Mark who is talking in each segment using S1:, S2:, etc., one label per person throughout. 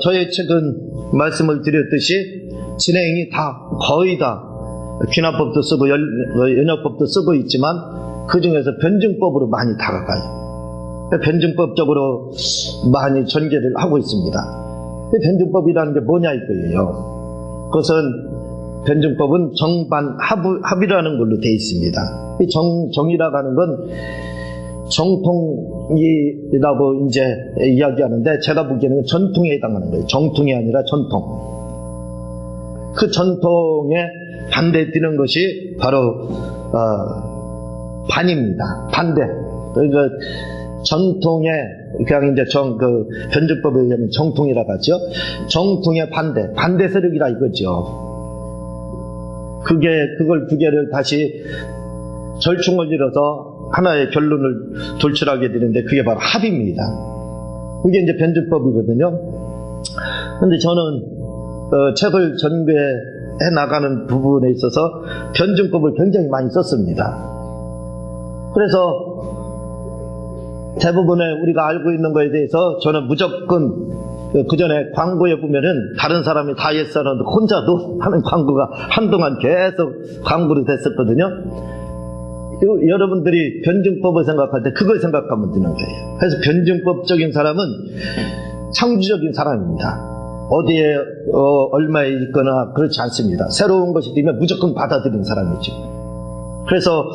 S1: 저의 책은 말씀을 드렸듯이 진행이 거의 다 귀납법도 쓰고 연역법도 쓰고 있지만 그 중에서 변증법으로 많이 다가가요. 변증법적으로 많이 전개를 하고 있습니다. 변증법이라는 게 뭐냐 이거예요. 그것은 변증법은 정반합이라는 걸로 되어 있습니다. 이 정이라고 하는 건 정통이라고 이제 이야기하는데 제가 보기에는 전통에 해당하는 거예요. 정통이 아니라 전통. 그 전통에 반대에 뛰는 것이 바로 반입니다. 반대. 그러니까 전통에 그냥 이제 변증법에 의하면 정통이라고 하죠. 정통의 반대 세력이라 이거죠. 그걸 두 개를 다시 절충을 이뤄서 하나의 결론을 돌출하게 되는데 그게 바로 합입니다. 그게 이제 변증법이거든요. 근데 저는 책을 전개해 나가는 부분에 있어서 변증법을 굉장히 많이 썼습니다. 그래서 대부분의 우리가 알고 있는 거에 대해서 저는 무조건 그 전에 광고에 보면은 다른 사람이 다 했었는데 혼자도 하는 광고가 한동안 계속 광고로 됐었거든요. 여러분들이 변증법을 생각할 때 그걸 생각하면 되는 거예요. 그래서 변증법적인 사람은 창조적인 사람입니다. 어디에 얼마에 있거나 그렇지 않습니다. 새로운 것이 되면 무조건 받아들이는 사람이죠. 그래서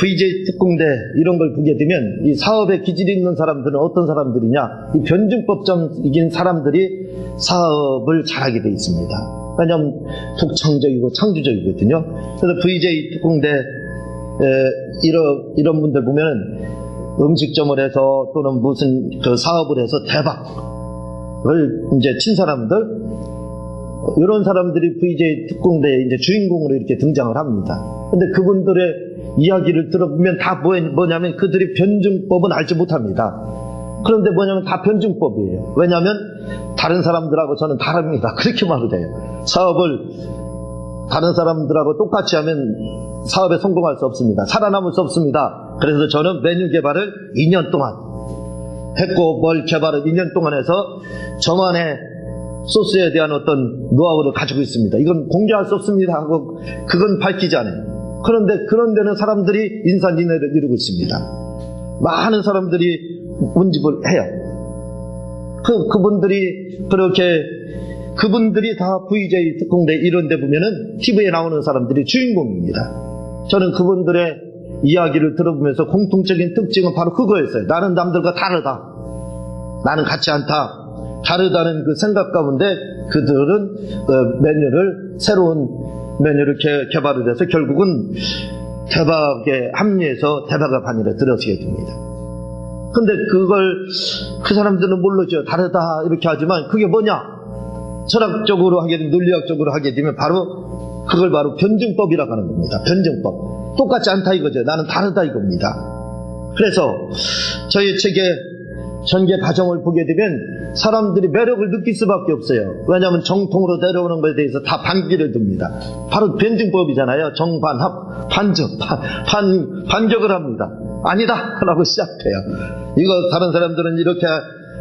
S1: VJ 특공대 이런 걸 보게 되면 이 사업에 기질이 있는 사람들은 어떤 사람들이냐, 이 변증법적인 사람들이 사업을 잘하게 되어 있습니다. 왜냐하면 독창적이고 창조적이거든요. 그래서 VJ 특공대 이런 분들 보면은 음식점을 해서 또는 무슨 사업을 해서 대박을 이제 친 사람들, 이런 사람들이 VJ 특공대의 이제 주인공으로 이렇게 등장을 합니다. 근데 그분들의 이야기를 들어보면 다 뭐냐면 그들이 변증법은 알지 못합니다. 그런데 뭐냐면 다 변증법이에요. 왜냐하면 다른 사람들하고 저는 다릅니다. 그렇게 말을 해요. 사업을 다른 사람들하고 똑같이 하면 사업에 성공할 수 없습니다. 살아남을 수 없습니다. 그래서 저는 메뉴 개발을 2년 동안 했고, 뭘 개발을 2년 동안 해서 저만의 소스에 대한 어떤 노하우를 가지고 있습니다. 이건 공개할 수 없습니다 하고 그건 밝히지 않아요. 그런데 그런 데는 사람들이 인산인해를 이루고 있습니다. 많은 사람들이 운집을 해요. 그분들이 다 VJ 특공대 이런 데 보면은 TV에 나오는 사람들이 주인공입니다. 저는 그분들의 이야기를 들어보면서 공통적인 특징은 바로 그거였어요. 나는 남들과 다르다. 나는 같지 않다. 다르다는 그 생각 가운데 그들은 새로운 메뉴를 개발을 해서 결국은 대박에 합류해서 대박의 반열에 들어서게 됩니다. 근데 그 사람들은 모르죠. 다르다 이렇게 하지만 그게 뭐냐? 철학적으로 하게 되면, 논리학적으로 하게 되면 그걸 바로 변증법이라고 하는 겁니다. 변증법. 똑같지 않다 이거죠. 나는 다르다 이겁니다. 그래서 저희 책의 전개 과정을 보게 되면 사람들이 매력을 느낄 수밖에 없어요. 왜냐하면 정통으로 내려오는 것에 대해서 다 반기를 듭니다. 바로 변증법이잖아요. 정반합, 반격을 합니다. 아니다! 라고 시작해요. 이거 다른 사람들은 이렇게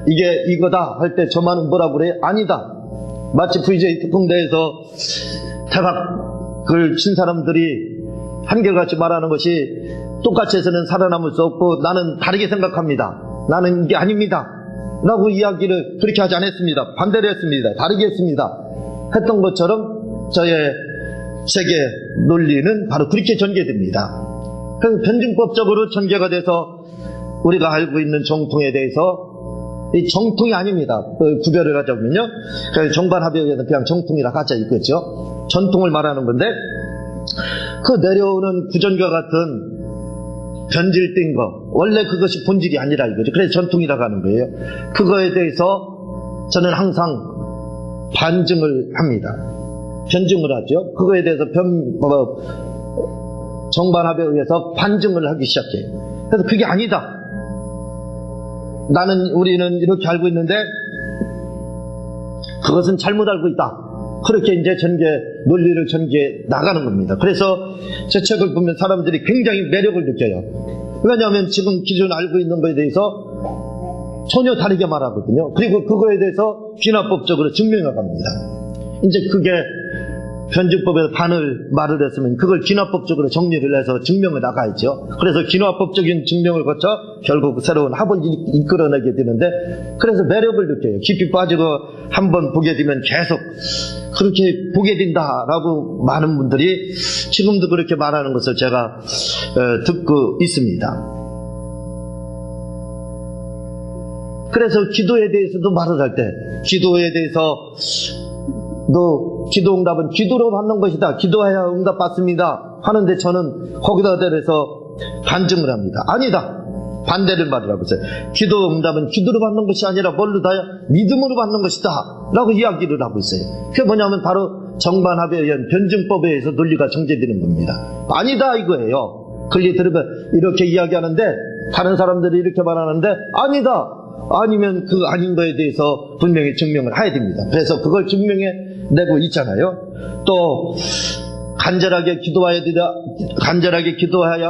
S1: 이게 이거다 할 때 저만은 뭐라고 그래요? 아니다. 마치 VJ 특공대에서 대박을 친 사람들이 한결같이 말하는 것이 똑같이 해서는 살아남을 수 없고 나는 다르게 생각합니다. 나는 이게 아닙니다. 라고 이야기를 그렇게 하지 않았습니다. 반대로 했습니다. 다르게 했습니다. 했던 것처럼 저의 세계 논리는 바로 그렇게 전개됩니다. 그래서 변증법적으로 전개가 돼서 우리가 알고 있는 정통에 대해서 이 정통이 아닙니다. 구별을 하자면요. 정반합에 의해서 그냥 정통이라 하자 이거죠. 전통을 말하는 건데 그 내려오는 구전과 같은 변질된 거, 원래 그것이 본질이 아니라 이거죠. 그래서 전통이라고 하는 거예요. 그거에 대해서 저는 항상 반증을 합니다. 변증을 하죠. 그거에 대해서 정반합에 의해서 반증을 하기 시작해요. 그래서 그게 아니다. 우리는 이렇게 알고 있는데 그것은 잘못 알고 있다. 그렇게 이제 논리를 전개해 나가는 겁니다. 그래서 제 책을 보면 사람들이 굉장히 매력을 느껴요. 왜냐하면 지금 기존 알고 있는 것에 대해서 전혀 다르게 말하거든요. 그리고 그거에 대해서 귀납법적으로 증명해 갑니다. 이제 그게 변증법에서 반을 말을 했으면 그걸 귀납법적으로 정리를 해서 증명을 나가야죠. 그래서 귀납법적인 증명을 거쳐 결국 새로운 합을 이끌어내게 되는데, 그래서 매력을 느껴요. 깊이 빠지고 한번 보게 되면 계속 그렇게 보게 된다라고 많은 분들이 지금도 그렇게 말하는 것을 제가 듣고 있습니다. 그래서 기도에 대해서도 말을 할 때, 기도에 대해서 너 기도 응답은 기도로 받는 것이다, 기도해야 응답 받습니다 하는데, 저는 거기다 대해서 반증을 합니다. 아니다, 반대를 말하고 있어요. 기도 응답은 기도로 받는 것이 아니라 뭘로 다야? 믿음으로 받는 것이다 라고 이야기를 하고 있어요. 그게 뭐냐면 바로 정반합에 의한 변증법에 의해서 논리가 정제되는 겁니다. 아니다 이거예요. 그게 들으면 이렇게 이야기하는데, 다른 사람들이 이렇게 말하는데 아니다, 아니면 그 아닌 거에 대해서 분명히 증명을 해야 됩니다. 그래서 그걸 증명해내고 있잖아요. 또 간절하게 기도해야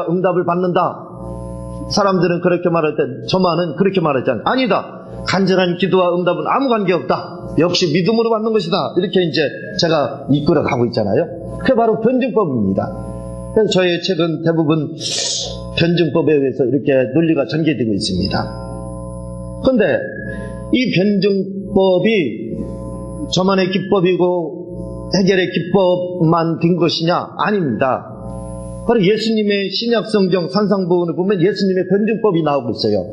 S1: 응답을 받는다. 사람들은 그렇게 말할 때 저만은 그렇게 말했잖아요. 아니다, 간절한 기도와 응답은 아무 관계없다, 역시 믿음으로 받는 것이다, 이렇게 이제 제가 이끌어 가고 있잖아요. 그게 바로 변증법입니다. 그래서 저의 책은 대부분 변증법에 의해서 이렇게 논리가 전개되고 있습니다. 그런데 이 변증법이 저만의 기법이고 해결의 기법만 된 것이냐? 아닙니다. 바로 예수님의 신약성경 산상보훈을 보면 예수님의 변증법이 나오고 있어요.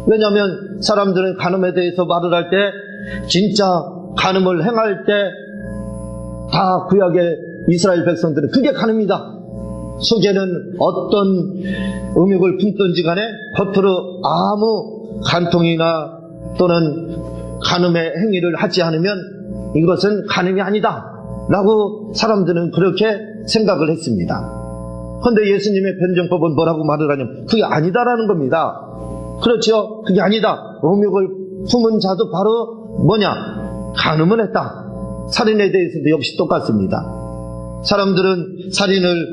S1: 왜냐하면 사람들은 간음에 대해서 말을 할 때, 진짜 간음을 행할 때 다 구약의 이스라엘 백성들은 그게 간음이다, 속에는 어떤 음욕을 품든지 간에 겉으로 아무 간통이나 또는 간음의 행위를 하지 않으면 이것은 간음이 아니다 라고 사람들은 그렇게 생각을 했습니다. 그런데 예수님의 변증법은 뭐라고 말을 하냐면 그게 아니다라는 겁니다. 그렇죠? 그게 아니다. 음욕을 품은 자도 바로 뭐냐? 간음을 했다. 살인에 대해서도 역시 똑같습니다. 사람들은 살인을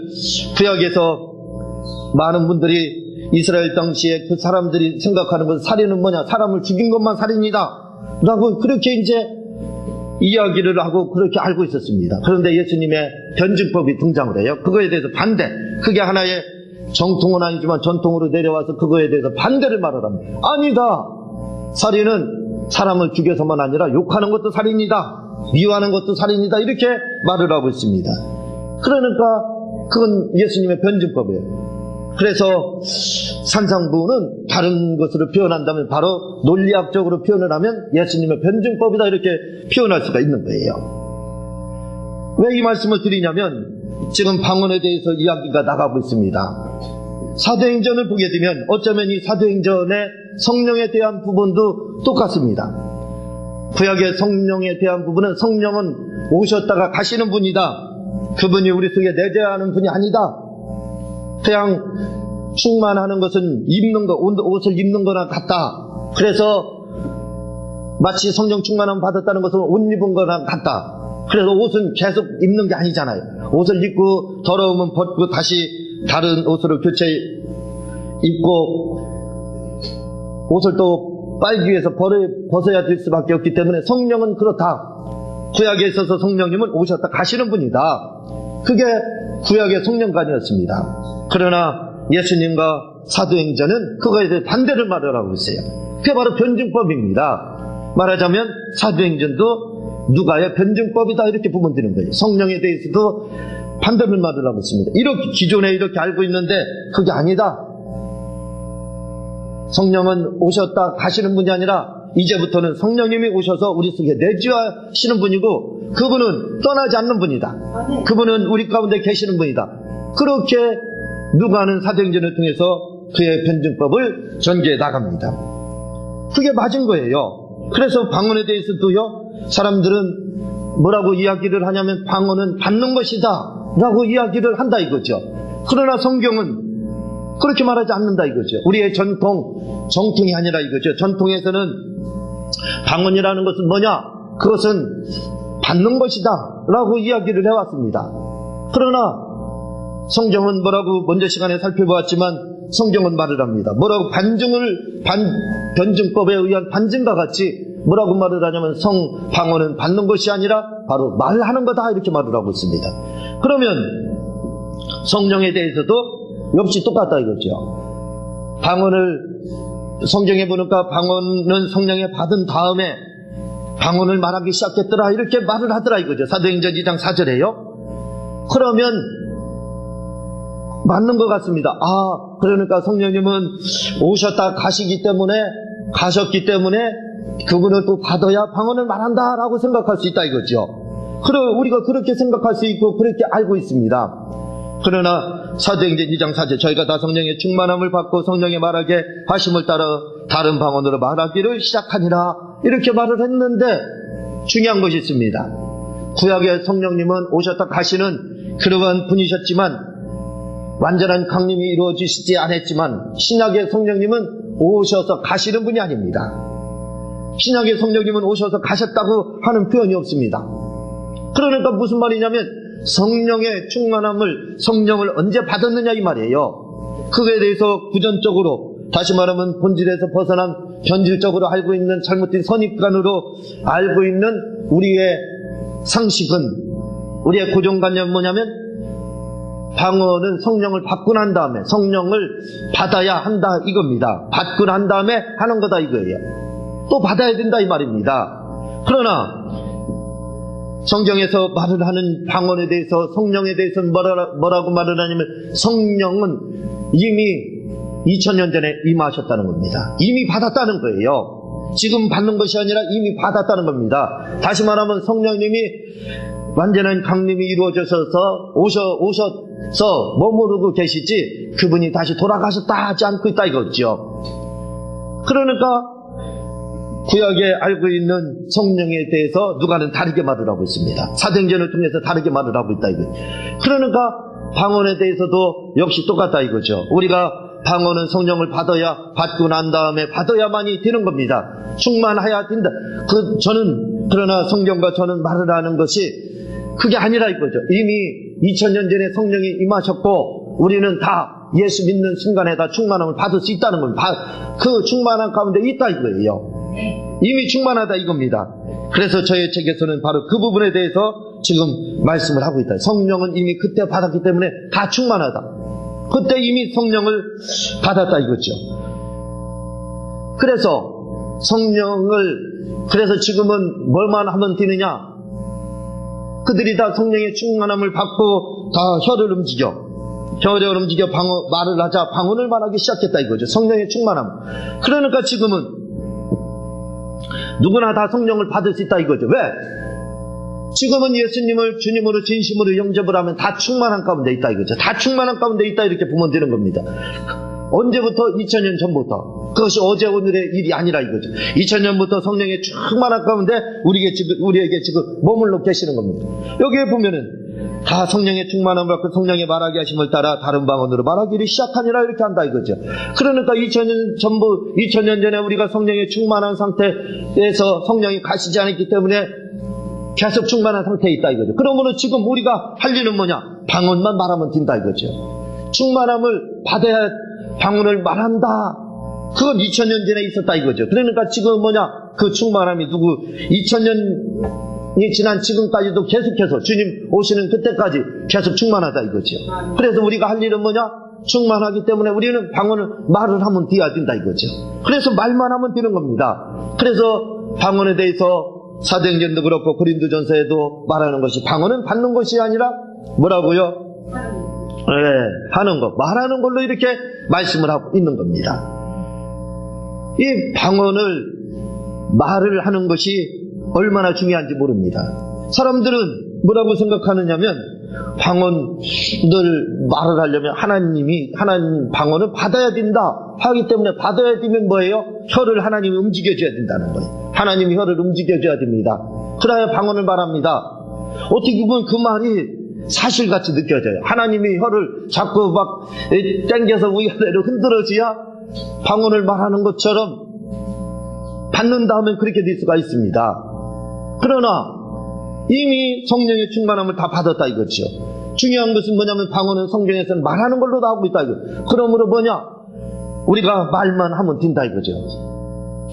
S1: 구약에서 많은 분들이 이스라엘 당시에 그 사람들이 생각하는 것은 살인은 뭐냐? 사람을 죽인 것만 살인이다 라고 그렇게 이제 이야기를 하고 그렇게 알고 있었습니다. 그런데 예수님의 변증법이 등장을 해요. 그거에 대해서 반대, 그게 하나의 정통은 아니지만 전통으로 내려와서 그거에 대해서 반대를 말을 합니다. 아니다, 살인은 사람을 죽여서만 아니라 욕하는 것도 살인이다, 미워하는 것도 살인이다, 이렇게 말을 하고 있습니다. 그러니까 그건 예수님의 변증법이에요. 그래서 산상보훈은 다른 것으로 표현한다면 바로 논리학적으로 표현을 하면 예수님의 변증법이다, 이렇게 표현할 수가 있는 거예요. 왜 이 말씀을 드리냐면 지금 방언에 대해서 이야기가 나가고 있습니다. 사도행전을 보게 되면 어쩌면 이 사도행전의 성령에 대한 부분도 똑같습니다. 구약의 성령에 대한 부분은 성령은 오셨다가 가시는 분이다, 그분이 우리 속에 내재하는 분이 아니다, 그냥 충만하는 것은 입는 거, 옷을 입는 거나 같다. 그래서 마치 성령 충만함 받았다는 것은 옷 입은 거나 같다. 그래서 옷은 계속 입는 게 아니잖아요. 옷을 입고 더러우면 벗고 다시 다른 옷으로 교체 입고 옷을 또 빨기 위해서 벗어야 될 수밖에 없기 때문에 성령은 그렇다. 구약에 있어서 성령님은 오셨다 가시는 분이다. 그게 구약의 성령관이었습니다. 그러나 예수님과 사도행전은 그거에 대해 반대를 말하고 있어요. 그게 바로 변증법입니다. 말하자면 사도행전도 누가의 변증법이다, 이렇게 보면 되는 거예요. 성령에 대해서도 반대를 말을 하고 있습니다. 이렇게 기존에 이렇게 알고 있는데 그게 아니다. 성령은 오셨다 가시는 분이 아니라 이제부터는 성령님이 오셔서 우리 속에 내주하시는 분이고 그분은 떠나지 않는 분이다. 그분은 우리 가운데 계시는 분이다. 그렇게 누가는 사도행전을 통해서 그의 변증법을 전개해 나갑니다. 그게 맞은 거예요. 그래서 방언에 대해서도요, 사람들은 뭐라고 이야기를 하냐면 방언은 받는 것이다 라고 이야기를 한다 이거죠. 그러나 성경은 그렇게 말하지 않는다 이거죠. 우리의 정통이 아니라 이거죠. 전통에서는 방언이라는 것은 뭐냐? 그것은 받는 것이다 라고 이야기를 해왔습니다. 그러나 성경은 뭐라고 먼저 시간에 살펴보았지만 성경은 말을 합니다. 뭐라고 변증법에 의한 반증과 같이 뭐라고 말을 하냐면 방언은 받는 것이 아니라 바로 말하는 거다 이렇게 말을 하고 있습니다. 그러면 성령에 대해서도 역시 똑같다 이거죠. 성경에 보니까 방언은 성령에 받은 다음에 방언을 말하기 시작했더라 이렇게 말을 하더라 이거죠. 사도행전 2장 4절에요. 그러면 맞는 것 같습니다. 그러니까 성령님은 가셨기 때문에 그분을 또 받아야 방언을 말한다라고 생각할 수 있다 이거죠. 우리가 그렇게 생각할 수 있고 그렇게 알고 있습니다. 그러나 사도행전 2장 4절 저희가 다 성령의 충만함을 받고 성령의 말하게 하심을 따라 다른 방언으로 말하기를 시작하니라 이렇게 말을 했는데 중요한 것이 있습니다. 구약의 성령님은 오셨다 가시는 그러한 분이셨지만 완전한 강림이 이루어지시지 않았지만 신약의 성령님은 오셔서 가시는 분이 아닙니다. 신약의 성령님은 오셔서 가셨다고 하는 표현이 없습니다. 그러니까 무슨 말이냐면 성령의 충만함을 성령을 언제 받았느냐 이 말이에요. 그거에 대해서 구전적으로 다시 말하면 본질에서 벗어난 변질적으로 알고 있는 잘못된 선입관으로 알고 있는 우리의 상식은 우리의 고정관념은 뭐냐면 방언은 성령을 받고 난 다음에 성령을 받아야 한다 이겁니다. 받고 난 다음에 하는 거다 이거예요. 또 받아야 된다 이 말입니다. 그러나 성경에서 말을 하는 방언에 대해서 성령에 대해서는 뭐라고 말을 하냐면 성령은 이미 2000년 전에 임하셨다는 겁니다. 이미 받았다는 거예요. 지금 받는 것이 아니라 이미 받았다는 겁니다. 다시 말하면 성령님이 완전한 강림이 이루어져서 오셔서 머무르고 계시지 그분이 다시 돌아가셨다 하지 않고 있다 이거죠. 그러니까 구약에 알고 있는 성령에 대해서 누가는 다르게 말을 하고 있습니다. 사도행전을 통해서 다르게 말을 하고 있다 이거죠. 그러니까 방언에 대해서도 역시 똑같다 이거죠. 우리가 방언은 성령을 받고 난 다음에 받아야만이 되는 겁니다. 충만해야 된다. 그러나 성경과 저는 말을 하는 것이 그게 아니라 이거죠. 이미 2000년 전에 성령이 임하셨고 우리는 다 예수 믿는 순간에 다 충만함을 받을 수 있다는 겁니다. 그 충만함 가운데 있다 이거예요. 이미 충만하다 이겁니다. 그래서 저의 책에서는 바로 그 부분에 대해서 지금 말씀을 하고 있다. 성령은 이미 그때 받았기 때문에 다 충만하다. 그때 이미 성령을 받았다 이거죠. 그래서 그래서 지금은 뭘만 하면 되느냐? 그들이 다 성령의 충만함을 받고 다 혀를 움직여 말을 하자 방언을 말하기 시작했다 이거죠. 성령의 충만함. 그러니까 지금은 누구나 다 성령을 받을 수 있다 이거죠. 왜? 지금은 예수님을 주님으로 진심으로 영접을 하면 다 충만한 가운데 있다 이거죠. 다 충만한 가운데 있다 이렇게 보면 되는 겁니다. 언제부터? 2000년 전부터. 그것이 어제 오늘의 일이 아니라 이거죠. 2000년부터 성령의 충만한 가운데 우리에게 지금 머물러 계시는 겁니다. 여기에 보면은 다 성령의 충만함을 받고 성령의 말하게 하심을 따라 다른 방언으로 말하기를 시작하니라 이렇게 한다 이거죠. 그러니까 2000년 전에 우리가 성령의 충만한 상태에서 성령이 가시지 않았기 때문에 계속 충만한 상태에 있다 이거죠. 그러므로 지금 우리가 할 일은 뭐냐? 방언만 말하면 된다 이거죠. 충만함을 받아야 방언을 말한다. 그건 2000년 전에 있었다 이거죠. 그러니까 지금 뭐냐? 그 충만함이 2000년이 지난 지금까지도 계속해서 주님 오시는 그때까지 계속 충만하다 이거죠. 그래서 우리가 할 일은 뭐냐? 충만하기 때문에 우리는 방언을 말을 하면 돼야 된다 이거죠. 그래서 말만 하면 되는 겁니다. 그래서 방언에 대해서 사도행전도 그렇고 고린도전서에도 말하는 것이 방언은 받는 것이 아니라 뭐라고요? 하는 것, 말하는 걸로 이렇게 말씀을 하고 있는 겁니다. 이 방언을 말을 하는 것이 얼마나 중요한지 모릅니다. 사람들은 뭐라고 생각하느냐면 방언을 말을 하려면 하나님 방언을 받아야 된다 하기 때문에 받아야 되면 뭐예요? 혀를 하나님이 움직여줘야 된다는 거예요. 하나님이 혀를 움직여줘야 됩니다. 그래야 방언을 말합니다. 어떻게 보면 그 말이 사실같이 느껴져요. 하나님이 혀를 자꾸 막 땡겨서 위아래로 흔들어줘야 방언을 말하는 것처럼 받는다 하면 그렇게 될 수가 있습니다. 그러나 이미 성령의 충만함을 다 받았다 이거죠. 중요한 것은 뭐냐면 방언은 성경에서는 말하는 걸로 나오고 있다 이거. 그러므로 뭐냐? 우리가 말만 하면 된다 이거죠.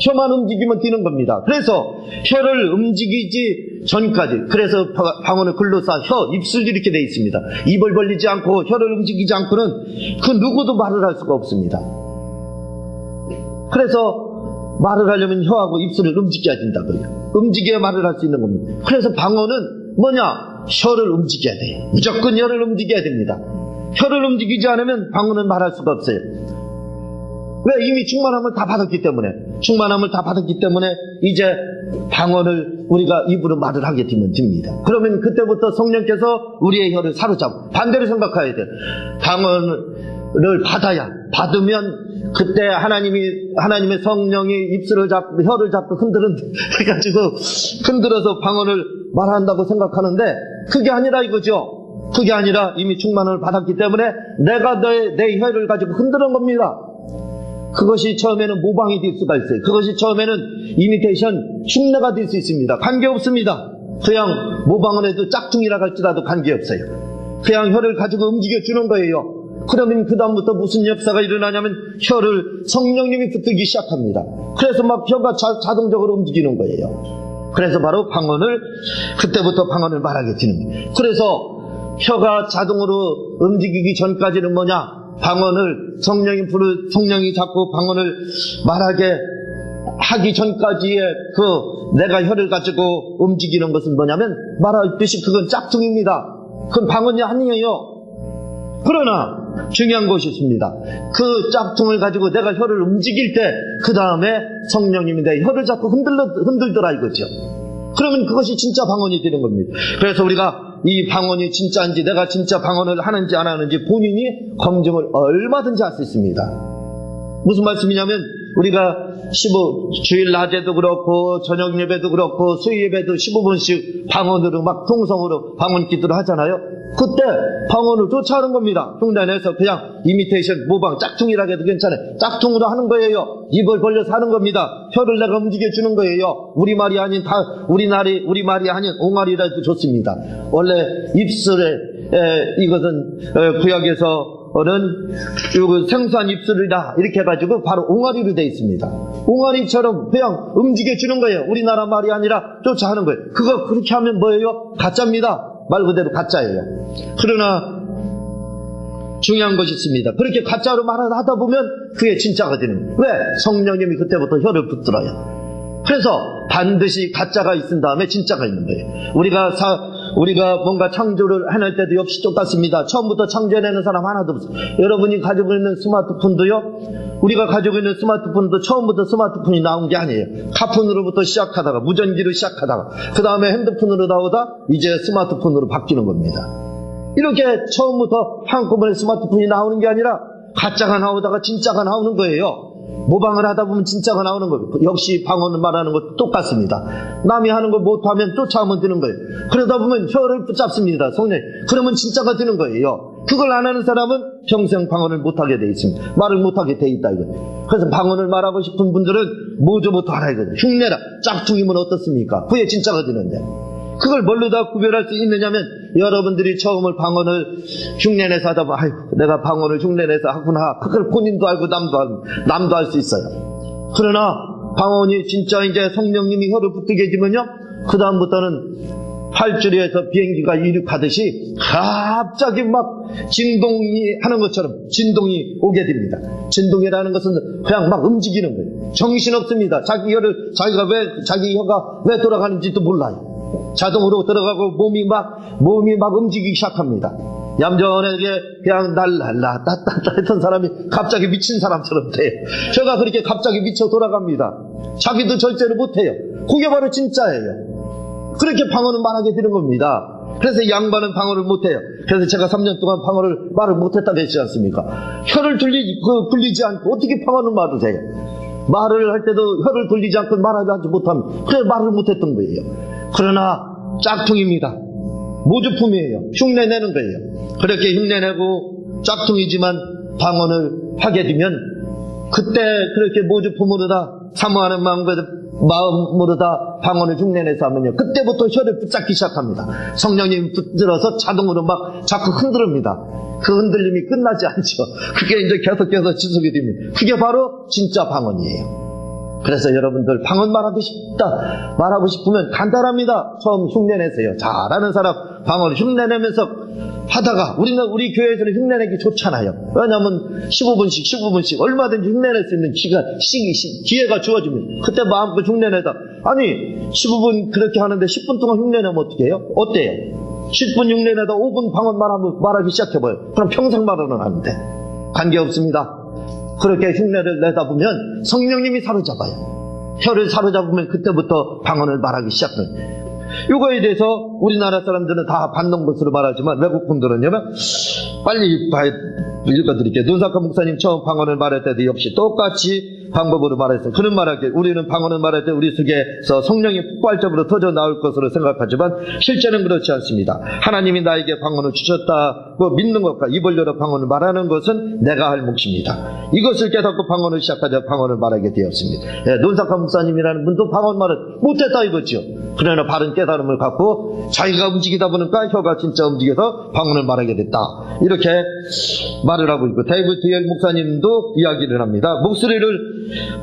S1: 혀만 움직이면 되는 겁니다. 그래서 혀를 움직이지 전까지, 그래서 방언을 글로 쌓아 혀, 입술 이렇게 돼 있습니다. 입을 벌리지 않고 혀를 움직이지 않고는 그 누구도 말을 할 수가 없습니다. 그래서 말을 하려면 혀하고 입술을 움직여야 된다고요. 움직여야 말을 할 수 있는 겁니다. 그래서 방언은 뭐냐? 혀를 움직여야 돼요. 무조건 혀를 움직여야 됩니다. 혀를 움직이지 않으면 방언은 말할 수가 없어요. 왜? 이미 충만함을 다 받았기 때문에. 충만함을 다 받았기 때문에 이제 방언을 우리가 입으로 말을 하게 되면 됩니다. 그러면 그때부터 성령께서 우리의 혀를 사로잡고, 반대로 생각해야 돼요. 방언을 받으면 그때 하나님의 성령이 입술을 잡고 혀를 잡고 해가지고 흔들어서 방언을 말한다고 생각하는데, 그게 아니라 이거죠. 그게 아니라 이미 충만함을 받았기 때문에 내가 내 혀를 가지고 흔드는 겁니다. 그것이 처음에는 모방이 될 수가 있어요. 그것이 처음에는 이미테이션, 흉내가 될 수 있습니다. 관계없습니다. 그냥 모방을 해도 짝퉁이라 할지라도 관계없어요. 그냥 혀를 가지고 움직여주는 거예요. 그러면 그 다음부터 무슨 역사가 일어나냐면 혀를 성령님이 붙들기 시작합니다. 그래서 막 혀가 자동적으로 움직이는 거예요. 그래서 바로 그때부터 방언을 말하게 되는 거예요. 그래서 혀가 자동으로 움직이기 전까지는 뭐냐? 방언을 성령이 자꾸 방언을 말하게 하기 전까지의 내가 혀를 가지고 움직이는 것은 뭐냐면, 말하듯이 그건 짝퉁입니다. 그건 방언이 아니에요. 그러나 중요한 것이 있습니다. 그 짝퉁을 가지고 내가 혀를 움직일 때 그 다음에 성령님이 내 혀를 자꾸 흔들더라 이거죠. 그러면 그것이 진짜 방언이 되는 겁니다. 그래서 우리가 이 방언이 진짜인지, 내가 진짜 방언을 하는지 안 하는지 본인이 검증을 얼마든지 할 수 있습니다. 무슨 말씀이냐면, 우리가 주일 낮에도 그렇고 저녁 예배도 그렇고 수요 예배도 15분씩 방언으로 막 통성으로 방언 기도를 하잖아요. 그때 방언을 쫓아하는 겁니다. 흉내내서 그냥 이미테이션, 모방, 짝퉁이라고 해도 괜찮아요. 짝퉁으로 하는 거예요. 입을 벌려서 하는 겁니다. 혀를 내가 움직여주는 거예요. 우리말이 아닌 우리말이 아닌 옹알이라도 좋습니다. 원래 입술에 이것은 구약에서 생소한 입술이다 이렇게 해가지고 바로 옹알이로 되어 있습니다. 옹알이처럼 그냥 움직여주는 거예요. 우리나라 말이 아니라 쫓아하는 거예요. 그렇게 하면 뭐예요? 가짜입니다. 말 그대로 가짜예요. 그러나 중요한 것이 있습니다. 그렇게 가짜로 말하다 보면 그게 진짜가 되는 거예요. 왜? 성령님이 그때부터 혀를 붙들어요. 그래서 반드시 가짜가 있은 다음에 진짜가 있는 거예요. 우리가 뭔가 창조를 해낼 때도 역시 똑같습니다. 처음부터 창조해내는 사람 하나도 없어요. 여러분이 가지고 있는 스마트폰도요, 우리가 가지고 있는 스마트폰도 처음부터 스마트폰이 나온 게 아니에요. 카폰으로부터 시작하다가 무전기로 시작하다가 그 다음에 핸드폰으로 나오다 이제 스마트폰으로 바뀌는 겁니다. 이렇게 처음부터 한꺼번에 스마트폰이 나오는 게 아니라 가짜가 나오다가 진짜가 나오는 거예요. 모방을 하다 보면 진짜가 나오는 거예요. 역시 방언을 말하는 것도 똑같습니다. 남이 하는 거 못하면 쫓아오면 되는 거예요. 그러다 보면 혀를 붙잡습니다. 성령. 그러면 진짜가 되는 거예요. 그걸 안 하는 사람은 평생 방언을 못하게 돼 있습니다. 말을 못하게 돼 있다 이거예요. 그래서 방언을 말하고 싶은 분들은 뭐저부터 알아야 돼요. 흉내라. 짝퉁이면 어떻습니까? 그게 진짜가 되는데. 그걸 뭘로 다 구별할 수 있느냐면, 여러분들이 처음을 방언을 흉내내서 하다 보면, 아이고, 내가 방언을 흉내내서 하구나. 그걸 본인도 알고 남도 알 수 있어요. 그러나 방언이 진짜 이제 성령님이 혀를 붙들게 해주면요, 그 다음부터는 활주로에서 비행기가 이륙하듯이 갑자기 막 진동이 하는 것처럼 진동이 오게 됩니다. 진동이라는 것은 그냥 막 움직이는 거예요. 정신없습니다. 자기 혀가 왜 돌아가는지도 몰라요. 자동으로 들어가고 몸이 막 움직이기 시작합니다. 얌전하게 그냥 날랄라 따따따 했던 사람이 갑자기 미친 사람처럼 돼요. 혀가 그렇게 갑자기 미쳐 돌아갑니다. 자기도 절제를 못해요. 그게 바로 진짜예요. 그렇게 방언은 말하게 되는 겁니다. 그래서 이 양반은 방언을 못해요. 그래서 제가 3년 동안 말을 못했다고 했지 않습니까? 혀를 굴리지 않고 어떻게 방언을 말을 해요? 말을 할 때도 혀를 돌리지 않고 말하지 못하면, 그래 말을 못했던 거예요. 그러나 짝퉁입니다. 모조품이에요. 흉내내는 거예요. 그렇게 흉내내고 짝퉁이지만 방언을 하게 되면 그때 그렇게 모조품으로 다 사모하는 마음과 마음으로 다 방언을 흉내내서 하면요, 그때부터 혀를 붙잡기 시작합니다. 성령님이 붙들어서 자동으로 막 자꾸 흔들립니다. 그 흔들림이 끝나지 않죠. 그게 이제 계속해서 지속이 됩니다. 그게 바로 진짜 방언이에요. 그래서 여러분들 방언 말하고 싶다, 말하고 싶으면 간단합니다. 처음 흉내내세요. 잘하는 사람 방언을 흉내내면서 하다가, 우리 교회에서는 흉내내기 좋잖아요. 왜냐하면 15분씩 얼마든지 흉내낼 수 있는 기회가 주어집니다. 그때 마음껏 흉내내다, 아니 15분 그렇게 하는데 10분 동안 흉내내면 어떻게 해요? 어때요? 10분 흉내내다 5분 방언 말하기 시작해봐요. 그럼 평생 말은 안 돼. 관계없습니다. 그렇게 흉내를 내다 보면 성령님이 사로잡아요. 혀를 사로잡으면 그때부터 방언을 말하기 시작해요. 이거에 대해서 우리나라 사람들은 다 받는 것으로 말하지만 외국 분들은요, 빨리 읽어드릴게요. 눈사카 목사님 처음 방언을 말할 때도 역시 똑같이 방법으로 말했어요. 그는 말하기를, 우리는 방언을 말할 때 우리 속에서 성령이 폭발적으로 터져 나올 것으로 생각하지만 실제는 그렇지 않습니다. 하나님이 나에게 방언을 주셨다고 믿는 것과 입을 열어 방언을 말하는 것은 내가 할 몫입니다. 이것을 깨닫고 방언을 시작하자 방언을 말하게 되었습니다. 눈사카 목사님이라는 분도 방언 말을 못했다 이거죠. 그러나 바른 깨달음을 갖고 자기가 움직이다 보니까 혀가 진짜 움직여서 방언을 말하게 됐다, 이렇게 말을 하고 있고, 데이비드 디엘 목사님도 이야기를 합니다.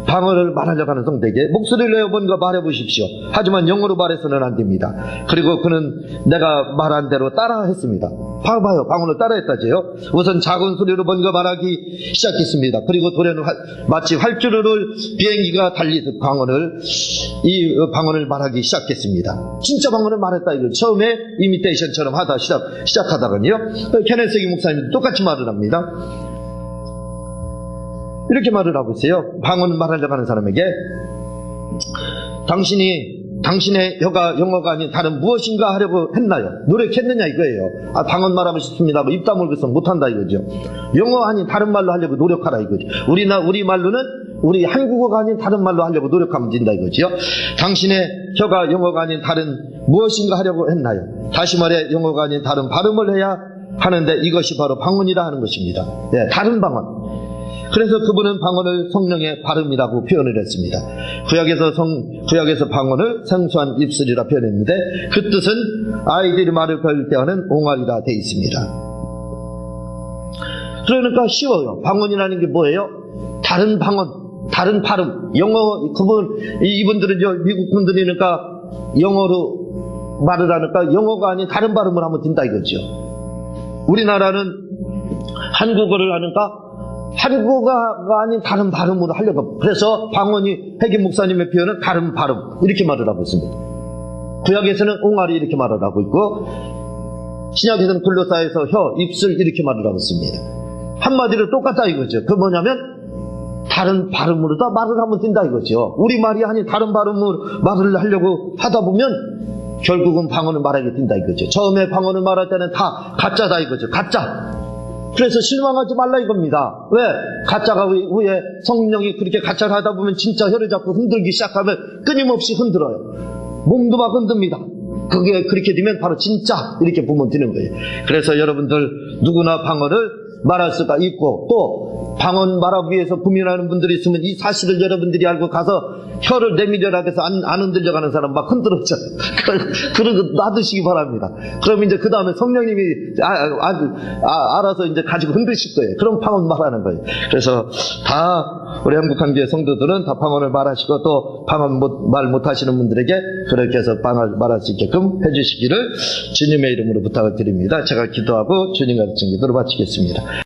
S1: 방언을 말하려고 하는 성도에게 목소리를 내어본가 말해보십시오. 하지만 영어로 말해서는 안 됩니다. 그리고 그는 내가 말한 대로 따라 했습니다. 봐봐요, 방언을 따라 했다지요. 우선 작은 소리로 뭔가 말하기 시작했습니다. 그리고 도래는 마치 활주로를 비행기가 달리듯 이 방언을 말하기 시작했습니다. 진짜 방언을 말했다 이거. 처음에 이미테이션처럼 하다 시작하다가요, 케네스기 목사님도 똑같이 말을 합니다. 이렇게 말을 하고 있어요. 방언을 말하려고 하는 사람에게, 당신의 혀가 영어가 아닌 다른 무엇인가 하려고 했나요? 노력했느냐 이거예요. 방언 말하고 싶습니다. 입 다물고서 못한다 이거죠. 영어 아닌 다른 말로 하려고 노력하라 이거죠. 우리 말로는, 우리 한국어가 아닌 다른 말로 하려고 노력하면 된다 이거죠. 당신의 혀가 영어가 아닌 다른 무엇인가 하려고 했나요? 다시 말해, 영어가 아닌 다른 발음을 해야 하는데 이것이 바로 방언이라 하는 것입니다. 네, 다른 방언. 그래서 그분은 방언을 성령의 발음이라고 표현을 했습니다. 구약에서 방언을 생소한 입술이라 표현했는데, 그 뜻은 아이들이 말을 걸 때 하는 옹알이라 되어 있습니다. 그러니까 쉬워요. 방언이라는 게 뭐예요? 다른 방언, 다른 발음. 이분들은 미국 분들이니까 영어로 말을 하니까 영어가 아닌 다른 발음을 하면 된다 이거죠. 우리나라는 한국어를 하니까 한국어가 아닌 다른 발음으로 하려고 합니다. 그래서 방언이, 핵임 목사님의 표현은 다른 발음, 이렇게 말을 하고 있습니다. 구약에서는 옹알이 이렇게 말을 하고 있고, 신약에서는 골로새에서 혀, 입술 이렇게 말을 하고 있습니다. 한마디로 똑같다 이거죠. 그 뭐냐면 다른 발음으로 다 말을 하면 된다 이거죠. 우리 말이 아닌 다른 발음으로 말을 하려고 하다 보면 결국은 방언을 말하게 된다 이거죠. 처음에 방언을 말할 때는 다 가짜다 이거죠. 가짜. 그래서 실망하지 말라 이겁니다. 왜? 가짜가 후에 성령이 그렇게 가짜를 하다 보면 진짜 혀를 잡고 흔들기 시작하면 끊임없이 흔들어요. 몸도 막 흔듭니다. 그게 그렇게 되면 바로 진짜 이렇게 보면 되는 거예요. 그래서 여러분들 누구나 방언을 말할 수가 있고, 또 방언 말하기 위해서 고민하는 분들이 있으면 이 사실을 여러분들이 알고 가서 혀를 내밀려라 해서 안 흔들려가는 사람 막 흔들었죠. 그러고 놔두시기 바랍니다. 그럼 이제 그 다음에 성령님이 알아서 이제 가지고 흔드실 거예요. 그럼 방언 말하는 거예요. 그래서 다 우리 한국한교회 성도들은 다 방언을 말하시고, 또 방언 말 못하시는 분들에게 그렇게 해서 방언을 말할 수 있게끔 해주시기를 주님의 이름으로 부탁을 드립니다. 제가 기도하고 주님 가르친 기도를 마치겠습니다.